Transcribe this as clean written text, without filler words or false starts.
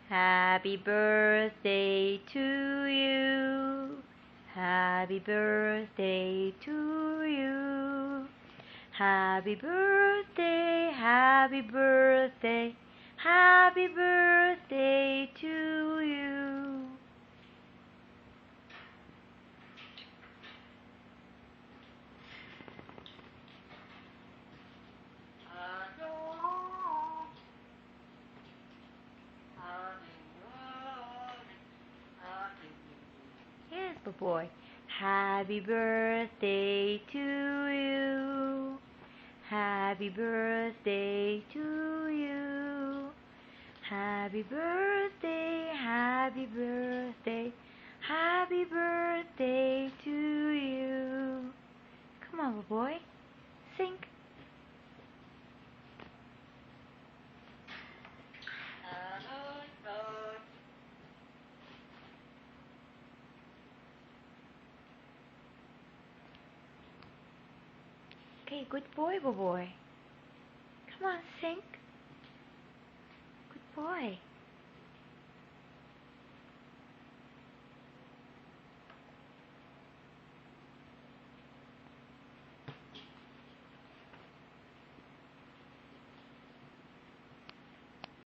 Happy birthday to you. Happy birthday to you. Happy birthday, happy birthday, happy birthday to you. Yes, good boy. Happy birthday to you. Happy birthday to you. Happy birthday, happy birthday, happy birthday to you. Come on, good boy. Sing. Okay, good boy, good boy. Come on, sing. Good boy.